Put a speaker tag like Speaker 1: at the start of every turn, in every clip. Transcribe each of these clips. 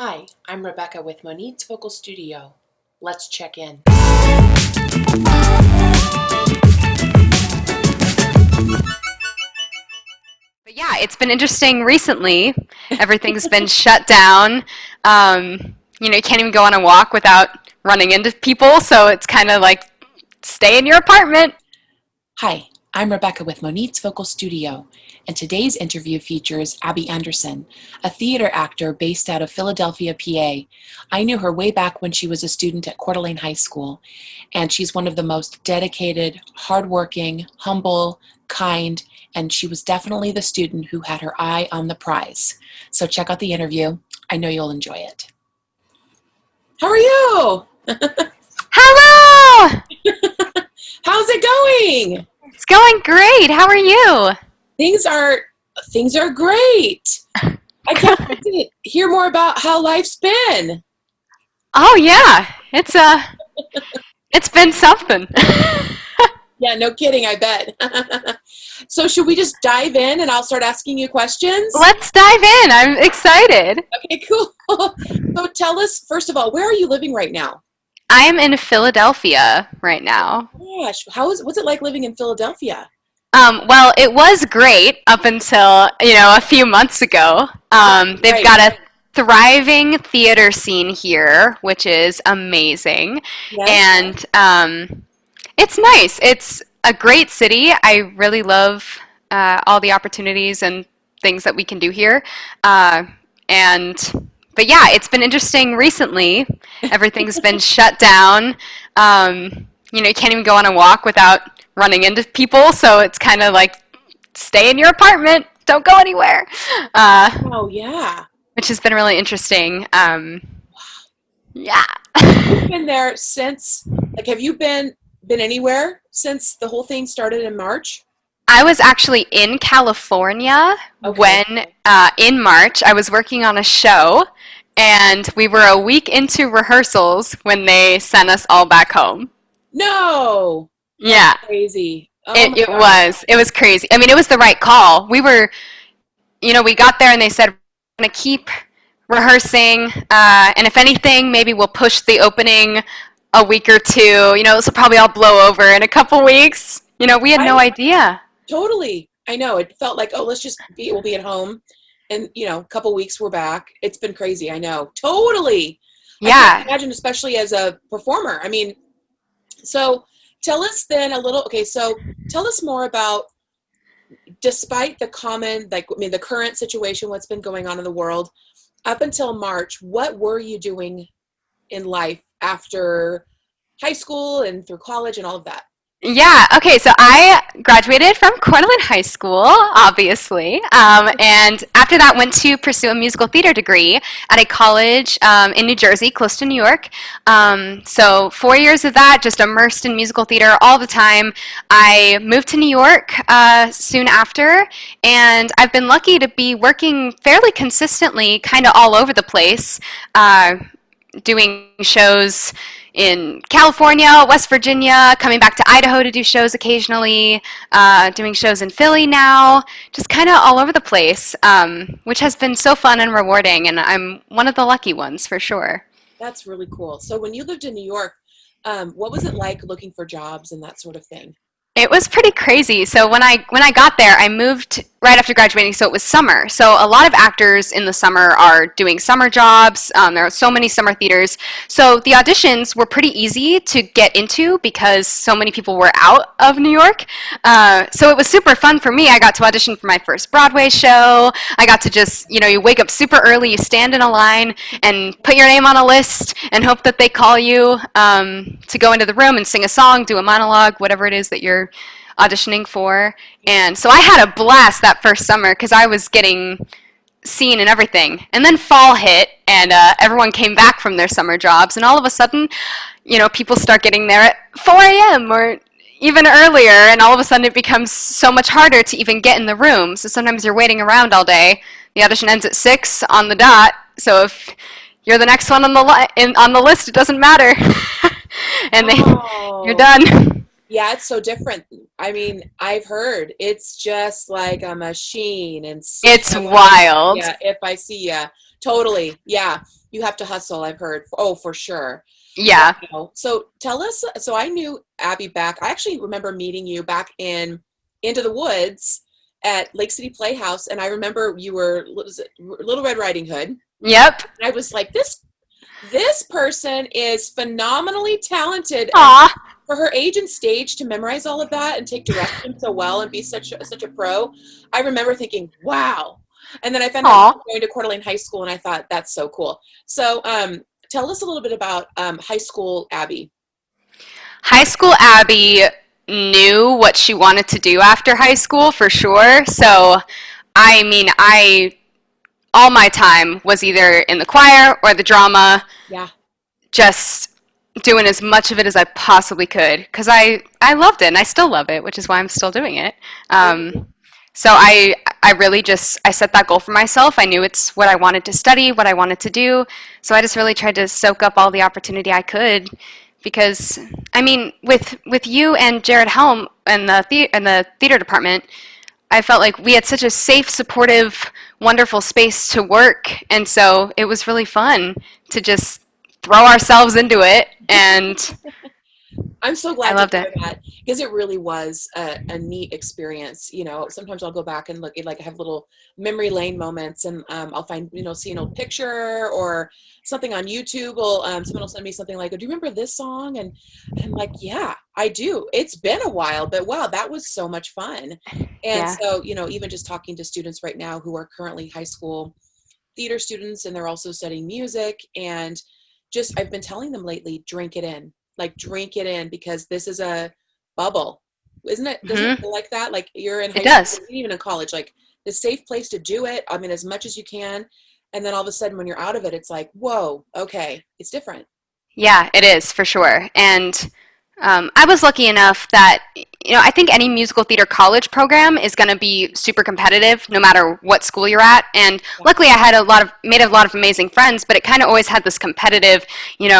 Speaker 1: Hi, I'm Rebecca with Monit's Vocal Studio. Let's check in.
Speaker 2: But yeah, it's been interesting recently. Everything's been shut down. You can't even go on a walk without running into people, so it's kind of like stay in your apartment.
Speaker 1: Hi, I'm Rebecca with Monit's Vocal Studio, and today's interview features Abby Anderson, a theater actor based out of Philadelphia, PA. I knew her way back when she was a student at Coeur d'Alene High School, and she's one of the most dedicated, hardworking, humble, kind, and she was definitely the student who had her eye on the prize. So check out the interview. I know you'll enjoy it. How are you?
Speaker 2: Hello!
Speaker 1: How's it going?
Speaker 2: It's going great. How are you?
Speaker 1: Things are great. I can't wait to hear more about how life's been.
Speaker 2: Oh yeah, it's been something.
Speaker 1: Yeah, no kidding, I bet. So should we just dive in and I'll start asking you questions?
Speaker 2: Let's dive in. I'm excited.
Speaker 1: Okay, cool. So tell us, first of all, where are you living right now?
Speaker 2: I am in Philadelphia right now.
Speaker 1: Gosh, what's it like living in Philadelphia?
Speaker 2: Well, it was great up until, a few months ago. They've
Speaker 1: Right.
Speaker 2: got a thriving theater scene here, which is amazing.
Speaker 1: Yes.
Speaker 2: And it's nice. It's a great city. I really love all the opportunities and things that we can do here. But yeah, it's been interesting recently. Everything's been shut down. You can't even go on a walk without running into people, so it's kind of like stay in your apartment, don't go anywhere,
Speaker 1: Oh, yeah.
Speaker 2: which has been really interesting. Yeah.
Speaker 1: You've been there since, like, have you been anywhere since the whole thing started in March?
Speaker 2: I was actually in California
Speaker 1: Okay.
Speaker 2: when, in March, I was working on a show, and we were a week into rehearsals when they sent us all back home.
Speaker 1: No.
Speaker 2: Yeah,
Speaker 1: That's crazy. Oh
Speaker 2: it,
Speaker 1: my
Speaker 2: it
Speaker 1: gosh.
Speaker 2: was. It was crazy. I mean, it was the right call. We got there and they said, we're going to keep rehearsing, and if anything, maybe we'll push the opening a week or two. This will probably all blow over in a couple weeks. We had no
Speaker 1: I
Speaker 2: idea.
Speaker 1: totally. I know. It felt like, oh, we'll be at home. And, a couple weeks we're back. It's been crazy. I know. Totally. I can't
Speaker 2: Yeah.
Speaker 1: imagine, especially as a performer. I mean, so tell us then so tell us more about, despite the the current situation, what's been going on in the world, up until March, what were you doing in life after high school and through college and all of that?
Speaker 2: Yeah, okay, so I graduated from Coeur d'Alene High School, obviously, and after that went to pursue a musical theater degree at a college in New Jersey, close to New York. So 4 years of that, just immersed in musical theater all the time. I moved to New York soon after, and I've been lucky to be working fairly consistently, kind of all over the place, doing shows in California, West Virginia, coming back to Idaho to do shows occasionally, doing shows in Philly now, just kind of all over the place, which has been so fun and rewarding, and I'm one of the lucky ones for sure.
Speaker 1: That's really cool. So when you lived in New York, what was it like looking for jobs and that sort of thing?
Speaker 2: It was pretty crazy. So when I got there, I moved right after graduating, so it was summer. So a lot of actors in the summer are doing summer jobs. There are so many summer theaters. So the auditions were pretty easy to get into because so many people were out of New York. So it was super fun for me. I got to audition for my first Broadway show. I got to just, you wake up super early, you stand in a line and put your name on a list and hope that they call you to go into the room and sing a song, do a monologue, whatever it is that you're auditioning for. And so I had a blast that first summer because I was getting seen and everything. And then fall hit, and everyone came back from their summer jobs, and all of a sudden, people start getting there at 4 a.m. or even earlier, and all of a sudden it becomes so much harder to even get in the room. So sometimes you're waiting around all day. The audition ends at 6 on the dot, so if you're the next one on on the list, it doesn't matter. And you're
Speaker 1: Oh,
Speaker 2: done.
Speaker 1: yeah, it's so different. I mean, I've heard it's just like a machine and
Speaker 2: It's
Speaker 1: I want to,
Speaker 2: wild.
Speaker 1: yeah, if I see ya. Totally. Yeah. You have to hustle, I've heard. Oh, for sure.
Speaker 2: Yeah.
Speaker 1: Wow. So tell us, so I knew Abby back, I actually remember meeting you back in Into the Woods at Lake City Playhouse, and I remember you were, what was it, Little Red Riding Hood. And
Speaker 2: Yep.
Speaker 1: I was like, this person is phenomenally talented, and
Speaker 2: Aw.
Speaker 1: for her age and stage to memorize all of that and take direction so well and be such a pro. I remember thinking, wow. And then I found out you
Speaker 2: Aw.
Speaker 1: were going to Coeur d'Alene High School, and I thought that's so cool. So tell us a little bit about high school Abby.
Speaker 2: High school Abby knew what she wanted to do after high school for sure. So, I mean, I all my time was either in the choir or the drama,
Speaker 1: Yeah.
Speaker 2: just doing as much of it as I possibly could because I loved it and I still love it, which is why I'm still doing it.
Speaker 1: Totally.
Speaker 2: So I really just I set that goal for myself. I knew it's what I wanted to study, what I wanted to do. So I just really tried to soak up all the opportunity I could because I mean with you and Jared Helm and the theater department, I felt like we had such a safe, supportive, wonderful space to work, and so it was really fun to just throw ourselves into it, and
Speaker 1: I'm so
Speaker 2: I
Speaker 1: glad to
Speaker 2: loved
Speaker 1: hear
Speaker 2: it.
Speaker 1: that because it really was a neat experience. Sometimes I'll go back and look, like I have little memory lane moments, and I'll find, see an old picture or something on YouTube. Someone will send me something like, "Oh, do you remember this song?" And I'm like, "Yeah, I do. It's been a while, but wow, that was so much fun." And
Speaker 2: Yeah.
Speaker 1: so, even just talking to students right now who are currently high school theater students, and they're also studying music, and just I've been telling them lately, drink it in, like drink it in, because this is a bubble, isn't it? Doesn't it
Speaker 2: Hmm.
Speaker 1: feel like that? Like you're in
Speaker 2: It
Speaker 1: high school,
Speaker 2: does.
Speaker 1: even in college, like the safe place to do it. I mean, as much as you can, and then all of a sudden when you're out of it, it's like, whoa, okay, it's different.
Speaker 2: Yeah, it is for sure. And I was lucky enough that I think any musical theater college program is going to be super competitive, no matter what school you're at. And
Speaker 1: Yeah.
Speaker 2: luckily, I had made a lot of amazing friends, but it kind of always had this competitive. There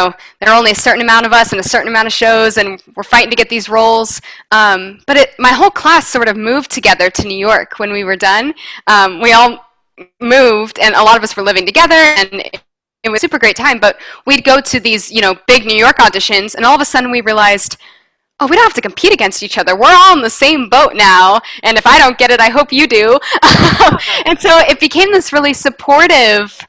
Speaker 2: are only a certain amount of us and a certain amount of shows, and we're fighting to get these roles. But my whole class sort of moved together to New York when we were done. We all moved, and a lot of us were living together, and it was a super great time. But we'd go to these, big New York auditions, and all of a sudden we realized, oh, we don't have to compete against each other. We're all in the same boat now, and if I don't get it, I hope you do. And so it became this really supportive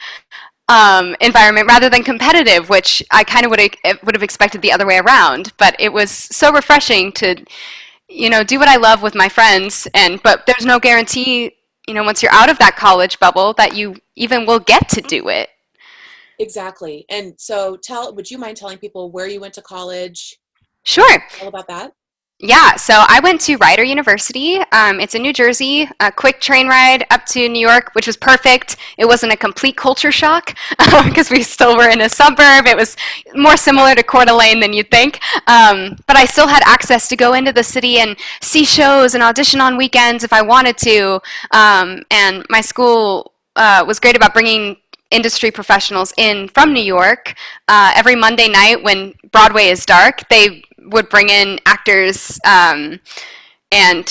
Speaker 2: environment rather than competitive, which I kind of would have expected the other way around. But it was so refreshing to, do what I love with my friends, but there's no guarantee, once you're out of that college bubble that you even will get to do it.
Speaker 1: Exactly. And so would you mind telling people where you went to college,
Speaker 2: Sure.
Speaker 1: all about that?
Speaker 2: Yeah, so I went to Rider University. It's in New Jersey, a quick train ride up to New York, which was perfect. It wasn't a complete culture shock because we still were in a suburb. It was more similar to Coeur d'Alene than you'd think. But I still had access to go into the city and see shows and audition on weekends if I wanted to. And my school was great about bringing industry professionals in from New York. Every Monday night when Broadway is dark, they would bring in actors and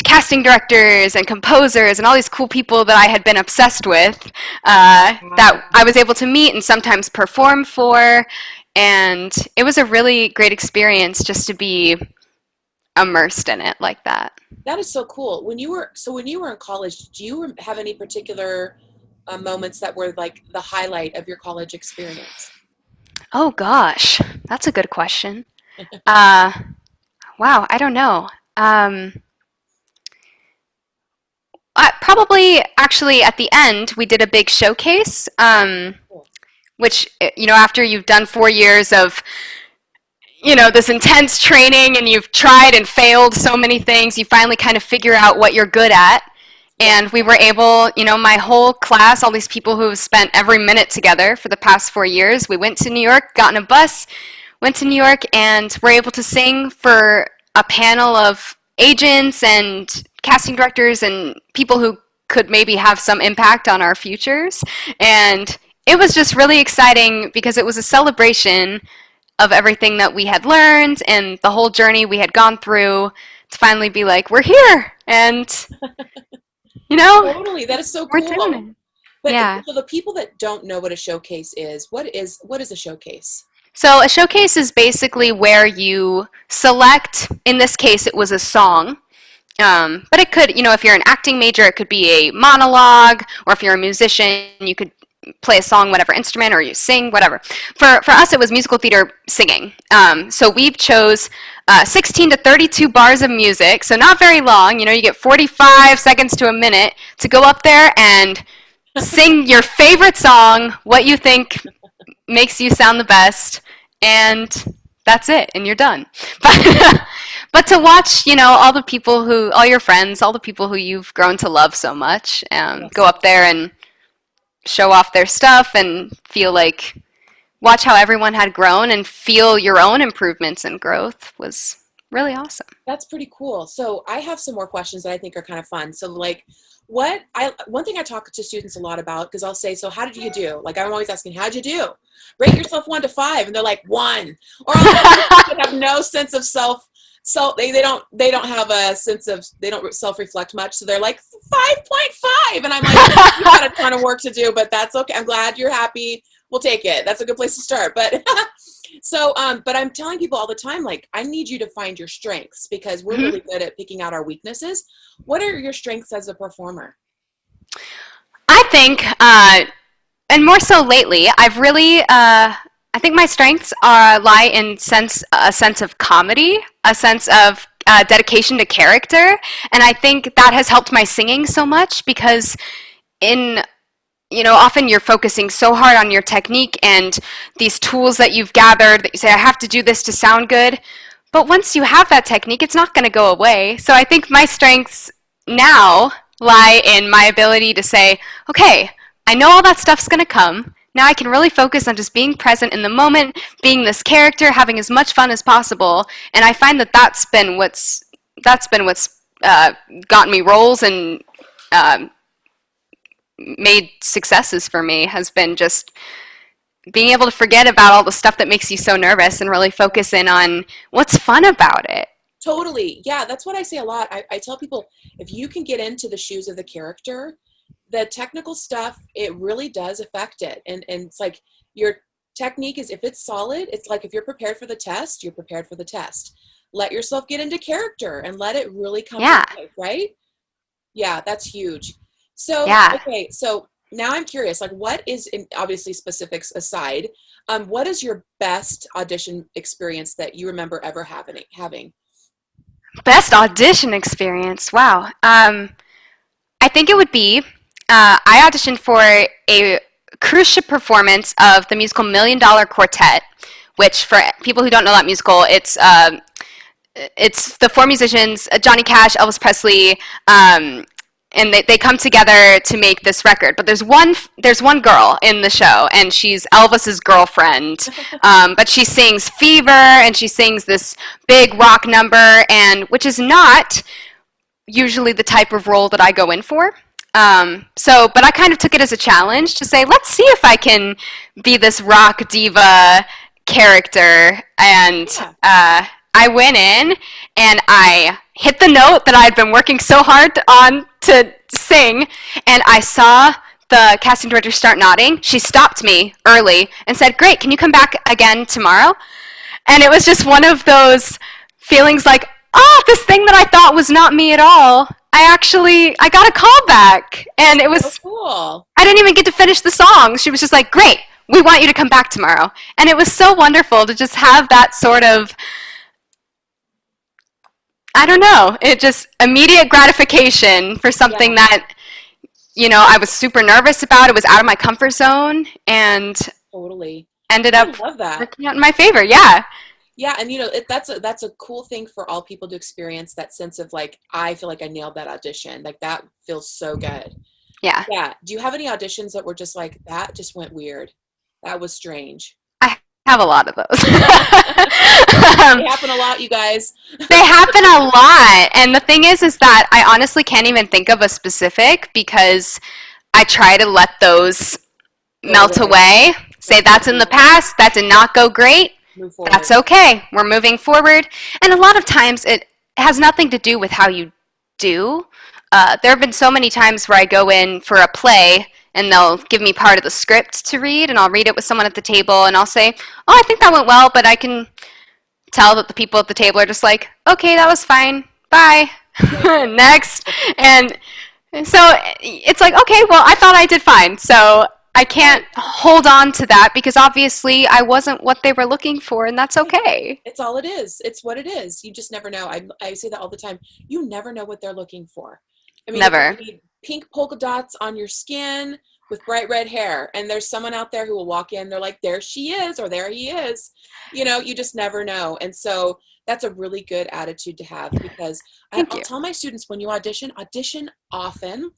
Speaker 2: casting directors and composers and all these cool people that I had been obsessed with that
Speaker 1: Wow.
Speaker 2: I was able to meet and sometimes perform for. And it was a really great experience just to be immersed in it like that.
Speaker 1: That is so cool. When you were in college, do you have any particular moments that were like the highlight of your college experience?
Speaker 2: Oh gosh, that's a good question. Uh, wow, I don't know. Um, Probably actually at the end, we did a big showcase,
Speaker 1: Cool.
Speaker 2: which, after you've done 4 years of, this intense training and you've tried and failed so many things, you finally kind of figure out what you're good at.
Speaker 1: Yeah.
Speaker 2: And we were able, my whole class, all these people who have spent every minute together for the past 4 years, we went to New York, got in a bus, went to New York, and were able to sing for a panel of agents and casting directors and people who could maybe have some impact on our futures. And it was just really exciting because it was a celebration of everything that we had learned and the whole journey we had gone through to finally be like, we're here and,
Speaker 1: Totally. That is so
Speaker 2: we're doing
Speaker 1: cool.
Speaker 2: it.
Speaker 1: But
Speaker 2: Yeah.
Speaker 1: so the people that don't know what a showcase is, what is a showcase?
Speaker 2: So a showcase is basically where you select, in this case, it was a song. But it could, if you're an acting major, it could be a monologue, or if you're a musician, you could play a song, whatever instrument, or you sing, whatever. For us, it was musical theater singing. So we chose 16 to 32 bars of music, so not very long. You get 45 seconds to a minute to go up there and sing your favorite song, what you think makes you sound the best, and that's it, and you're done. But but to watch, all your friends, all the people who you've grown to love so much, go
Speaker 1: Yes.
Speaker 2: up there and show off their stuff and feel like watch how everyone had grown and feel your own improvements and growth was really awesome.
Speaker 1: That's pretty cool. So I have some more questions that I think are kind of fun. So like one thing I talk to students a lot about, because I'll say, so how did you do? Like I'm always asking, how'd you do? Rate yourself 1 to 5. And they're like 1. Or they have no sense of they don't have a sense of, they don't self-reflect much. So they're like 5.5. And I'm like, you got a ton of work to do, but that's okay. I'm glad you're happy. We'll take it. That's a good place to start. But so, but I'm telling people all the time, like, I need you to find your strengths because we're really good at picking out our weaknesses. What are your strengths as a performer?
Speaker 2: I think, and more so lately, I've really, I think my strengths lie in a sense of comedy, a sense of dedication to character, and I think that has helped my singing so much because in often you're focusing so hard on your technique and these tools that you've gathered that you say, I have to do this to sound good. But once you have that technique, it's not going to go away. So I think my strengths now lie in my ability to say, okay, I know all that stuff's going to come. Now I can really focus on just being present in the moment, being this character, having as much fun as possible. And I find that that's been what's gotten me roles and made successes for me has been just being able to forget about all the stuff that makes you so nervous and really focus in on what's fun about it.
Speaker 1: Totally. Yeah, that's what I say a lot. I tell people, if you can get into the shoes of the character, the technical stuff, it really does affect it. And it's like your technique is, if it's solid, it's like if you're prepared for the test, you're prepared for the test. Let yourself get into character and let it really come to life, right? Yeah, that's huge. So,
Speaker 2: Yeah.
Speaker 1: okay, so now I'm curious, like what is, in obviously specifics aside, what is your best audition experience that you remember ever having?
Speaker 2: Best audition experience. Wow. I think it would be I auditioned for a cruise ship performance of the musical Million Dollar Quartet, which for people who don't know that musical, it's the four musicians, Johnny Cash, Elvis Presley, and they come together to make this record. But there's one girl in the show, and she's Elvis's girlfriend. But she sings Fever, and she sings this big rock number, and which is not usually the type of role that I go in for. But I kind of took it as a challenge to say, let's see if I can be this rock diva character. And I went in and I hit the note that I'd been working so hard on to sing, and I saw the casting director start nodding. She stopped me early and said, "Great, can you come back again tomorrow?" And it was just one of those feelings like, oh, this thing that I thought was not me at all, I got a call back. And it was
Speaker 1: So cool.
Speaker 2: I didn't even get to finish the song. She was just like, "Great, we want you to come back tomorrow." And it was so wonderful to just have that sort of, I don't know, it just immediate gratification for something that, I was super nervous about. It was out of my comfort zone and
Speaker 1: Totally.
Speaker 2: ended
Speaker 1: I
Speaker 2: up
Speaker 1: love that.
Speaker 2: working out in my favor. Yeah.
Speaker 1: Yeah, and that's a cool thing for all people to experience, that sense of like, I feel like I nailed that audition. Like that feels so good.
Speaker 2: Yeah.
Speaker 1: Yeah. Do you have any auditions that were just like, that just went weird? That was strange.
Speaker 2: I have a lot of those.
Speaker 1: They happen a lot, you guys.
Speaker 2: They happen a lot. And the thing is that I honestly can't even think of a specific because I try to let those melt away. Say that's in the past. That did not go great.
Speaker 1: Move forward.
Speaker 2: That's okay. We're moving forward. And a lot of times it has nothing to do with how you do. There have been so many times where I go in for a play and they'll give me part of the script to read, and I'll read it with someone at the table, and I'll say, oh, I think that went well, but I can tell that the people at the table are just like, okay, that was fine, bye, next. And so it's like, okay, well, I thought I did fine, so I can't hold on to that because obviously I wasn't what they were looking for, and that's okay.
Speaker 1: It's all it is. It's what it is. You just never know. I say that all the time. You never know what they're looking for. I mean,
Speaker 2: Never.
Speaker 1: you need pink polka dots on your skin with bright red hair, and there's someone out there who will walk in, they're like, there she is, or there he is. You just never know. And so that's a really good attitude to have, because I'll tell my students, when you audition often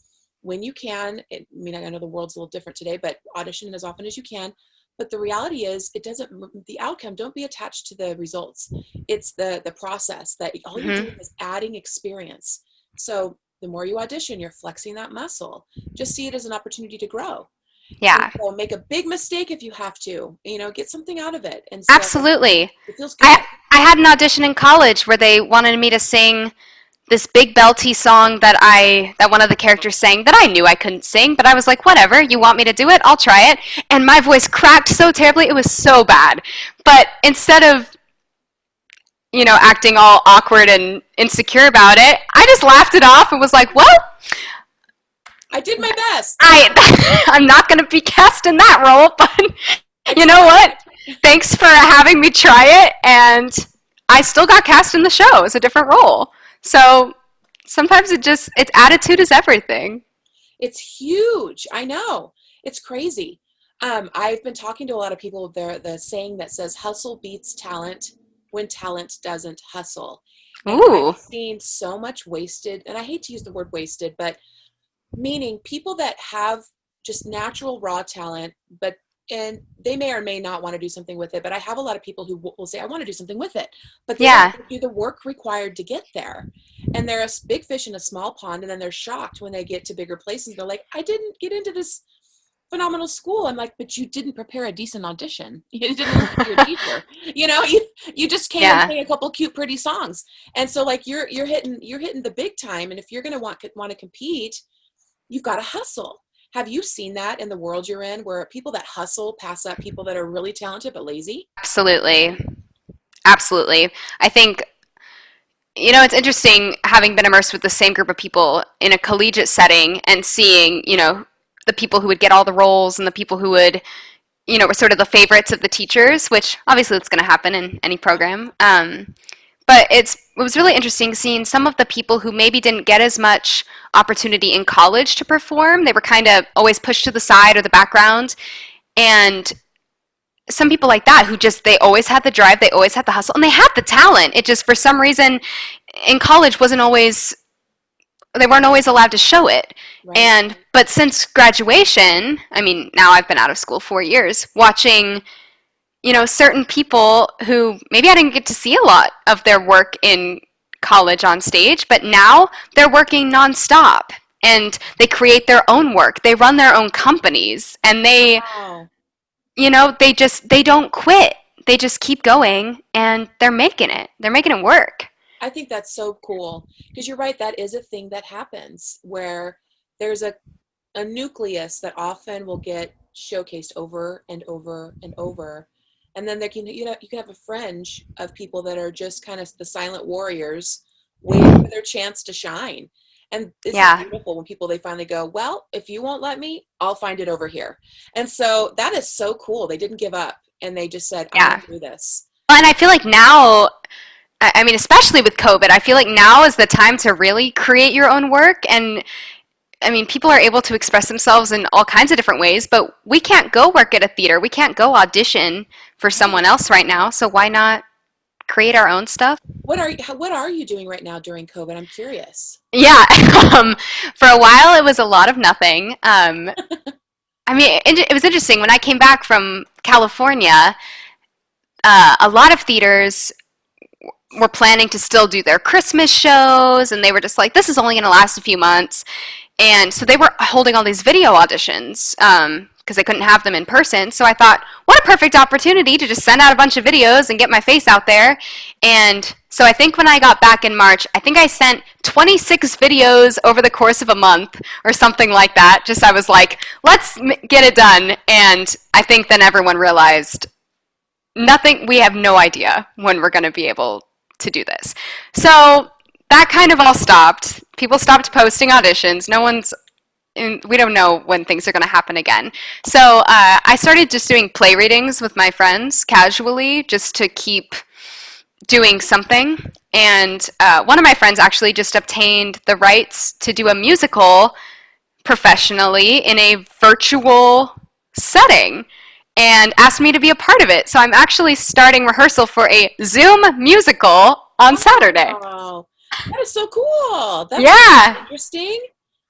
Speaker 1: when you can. I mean, I know the world's a little different today, but audition as often as you can. But the reality is, the outcome, don't be attached to the results. It's the process that all you're doing is adding experience. So the more you audition, you're flexing that muscle. Just see it as an opportunity to grow.
Speaker 2: Yeah.
Speaker 1: And so make a big mistake if you have to, get something out of it. And so
Speaker 2: absolutely.
Speaker 1: It feels good.
Speaker 2: I had an audition in college where they wanted me to sing this big belty song that one of the characters sang that I knew I couldn't sing, but I was like, whatever, you want me to do it? I'll try it. And my voice cracked so terribly, it was so bad. But instead of acting all awkward and insecure about it, I just laughed it off and was like, well,
Speaker 1: I did my best.
Speaker 2: I'm not going to be cast in that role, but you know what? Thanks for having me try it, and I still got cast in the show as a different role. So sometimes it's attitude is everything.
Speaker 1: It's huge. I know. It's crazy. I've been talking to a lot of people, the saying that says hustle beats talent when talent doesn't hustle. And
Speaker 2: Ooh.
Speaker 1: I've seen so much wasted, and I hate to use the word wasted, but meaning people that have just natural raw talent, and they may or may not want to do something with it, but I have a lot of people who will say, I want to do something with it, but they don't do the work required to get there. And they're a big fish in a small pond, and then they're shocked when they get to bigger places. They're like, I didn't get into this phenomenal school. I'm like, but you didn't prepare a decent audition. You didn't listen to your teacher. You just came and sang a couple cute, pretty songs. And so like you're hitting the big time. And if you're going to want to compete, you've got to hustle. Have you seen that in the world you're in, where people that hustle pass up people that are really talented but lazy?
Speaker 2: Absolutely. Absolutely. I think, it's interesting having been immersed with the same group of people in a collegiate setting and seeing, the people who would get all the roles and the people who would, were sort of the favorites of the teachers, which obviously that's going to happen in any program. But it was really interesting seeing some of the people who maybe didn't get as much opportunity in college to perform. They were kind of always pushed to the side or the background. And some people like that who they always had the drive, they always had the hustle, and they had the talent. It just, for some reason, in college they weren't always allowed to show it. Right. But since graduation, I mean, now I've been out of school 4 years, watching certain people who maybe I didn't get to see a lot of their work in college on stage, but now they're working nonstop and they create their own work. They run their own companies, and they don't quit. They just keep going, and they're making it. They're making it work.
Speaker 1: I think that's so cool, because you're right. That is a thing that happens where there's a nucleus that often will get showcased over and over and over. And then you can have a fringe of people that are just kind of the silent warriors waiting for their chance to shine. And it's beautiful when they finally go, well, if you won't let me, I'll find it over here. And so that is so cool. They didn't give up, and they just said, I'm going to do this.
Speaker 2: Well, and I feel like now, I mean, especially with COVID, I feel like now is the time to really create your own work. And I mean, people are able to express themselves in all kinds of different ways, but we can't go work at a theater. We can't go audition for someone else right now. So why not create our own stuff?
Speaker 1: What are you doing right now during COVID? I'm curious.
Speaker 2: Yeah. For a while, it was a lot of nothing. I mean, it was interesting. When I came back from California, a lot of theaters were planning to still do their Christmas shows, and they were just like, this is only going to last a few months. And so they were holding all these video auditions because they couldn't have them in person. So I thought, what a perfect opportunity to just send out a bunch of videos and get my face out there and So I think when I got back in March, I think I sent 26 videos over the course of a month or something like that. Just I was like, let's get it done. And I think then everyone realized nothing, we have no idea when we're going to be able to do this. So that kind of all stopped. People stopped posting auditions. No one's we don't know when things are going to happen again. So I started just doing play readings with my friends casually just to keep doing something. And one of my friends actually just obtained the rights to do a musical professionally in a virtual setting and asked me to be a part of it. So I'm actually starting rehearsal for a Zoom musical on Saturday.
Speaker 1: Wow, that is so cool. That's
Speaker 2: Yeah,
Speaker 1: interesting.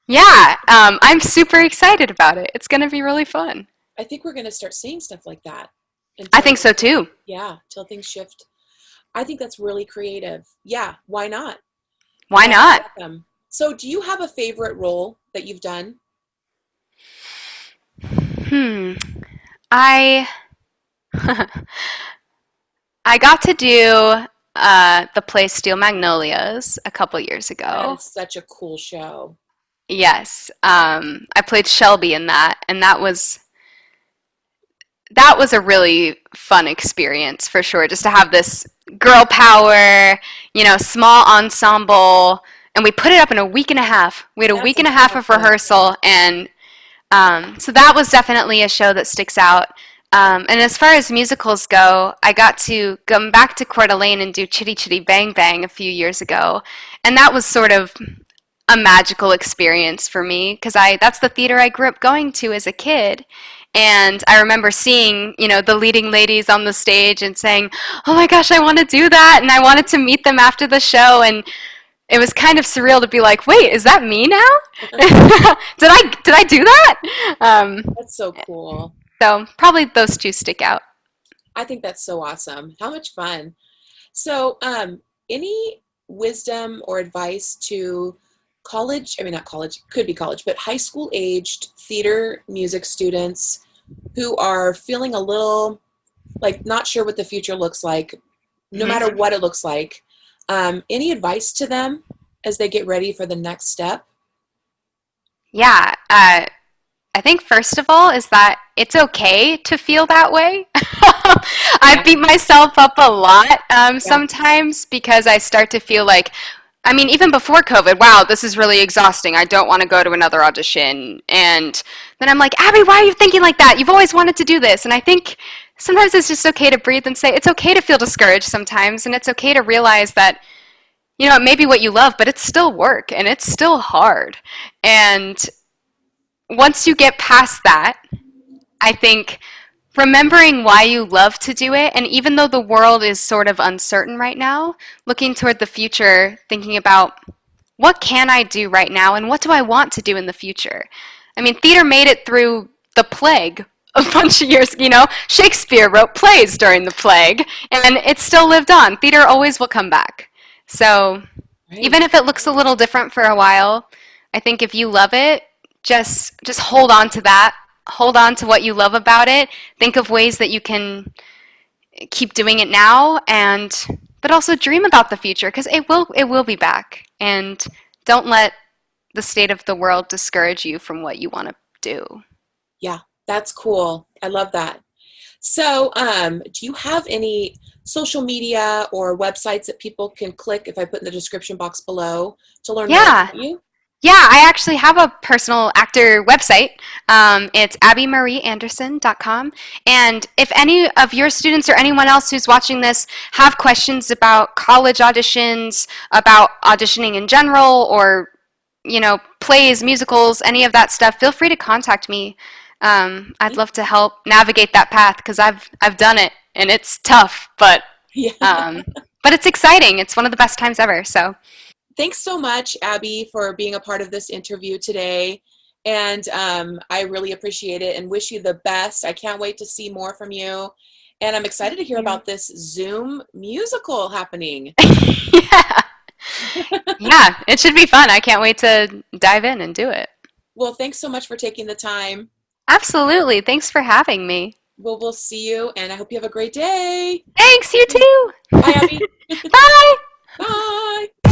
Speaker 2: yeah. I'm super excited about it. It's going to be really fun.
Speaker 1: I think we're going to start seeing stuff like that
Speaker 2: I
Speaker 1: until,
Speaker 2: think so too.
Speaker 1: yeah, until things shift. I think that's really creative. Yeah, why not?
Speaker 2: Why not?
Speaker 1: Welcome. So, do you have a favorite role that you've done?
Speaker 2: Hmm. I I got to do the play Steel Magnolias a couple years
Speaker 1: That
Speaker 2: ago.
Speaker 1: is such a cool show.
Speaker 2: Yes, I played Shelby in that, and that was a really fun experience for sure. Just to have this girl power, small ensemble, and we put it up in a week and a half. We had a
Speaker 1: That's
Speaker 2: week and a half of
Speaker 1: impressive.
Speaker 2: rehearsal, and so that was definitely a show that sticks out. And as far as musicals go, I got to come back to Coeur d'Alene and do Chitty Chitty Bang Bang a few years ago, and that was sort of a magical experience for me because I that's the theater I grew up going to as a kid. And I remember seeing, the leading ladies on the stage and saying, "Oh my gosh, I want to do that." And I wanted to meet them after the show, and it was kind of surreal to be like, "Wait, is that me now? did I do that?"
Speaker 1: That's so cool.
Speaker 2: So probably those two stick out.
Speaker 1: I think that's so awesome. How much fun. So, any wisdom or advice to college, I mean, not college, could be college, but high school aged theater music students who are feeling a little like not sure what the future looks like, no
Speaker 2: Mhm.
Speaker 1: matter what it looks like? Any advice to them as they get ready for the next step?
Speaker 2: Yeah, I think first of all is that it's okay to feel that way. I
Speaker 1: Yeah,
Speaker 2: beat myself up a lot
Speaker 1: yeah.
Speaker 2: sometimes because I start to feel like, I mean, even before COVID, wow, this is really exhausting. I don't want to go to another audition. And then I'm like, Abby, why are you thinking like that? You've always wanted to do this. And I think sometimes it's just okay to breathe and say, it's okay to feel discouraged sometimes. And it's okay to realize that, it may be what you love, but it's still work and it's still hard. And once you get past that, I think remembering why you love to do it, and even though the world is sort of uncertain right now, looking toward the future, thinking about what can I do right now and what do I want to do in the future? I mean, theater made it through the plague a bunch of years, Shakespeare wrote plays during the plague, and it still lived on. Theater always will come back. So
Speaker 1: Right.
Speaker 2: even if it looks a little different for a while, I think if you love it, just hold on to that. Hold on to what you love about it. Think of ways that you can keep doing it now, and but also dream about the future because it will be back. And don't let the state of the world discourage you from what you want to do.
Speaker 1: Yeah, that's cool. I love that. So, do you have any social media or websites that people can click if I put in the description box below to learn more
Speaker 2: Yeah,
Speaker 1: about you?
Speaker 2: Yeah, I actually have a personal actor website. It's abbymarieanderson.com. And if any of your students or anyone else who's watching this have questions about college auditions, about auditioning in general, or plays, musicals, any of that stuff, feel free to contact me. I'd love to help navigate that path because I've done it and it's tough,
Speaker 1: Yeah.
Speaker 2: um, but it's exciting. It's one of the best times ever. So.
Speaker 1: Thanks so much, Abby, for being a part of this interview today. And I really appreciate it and wish you the best. I can't wait to see more from you. And I'm excited to hear about this Zoom musical happening.
Speaker 2: Yeah. Yeah, it should be fun. I can't wait to dive in and do it.
Speaker 1: Well, thanks so much for taking the time.
Speaker 2: Absolutely. Thanks for having me.
Speaker 1: We'll see you, and I hope you have a great day.
Speaker 2: Thanks, you too.
Speaker 1: Bye, Abby.
Speaker 2: Bye.
Speaker 1: Bye.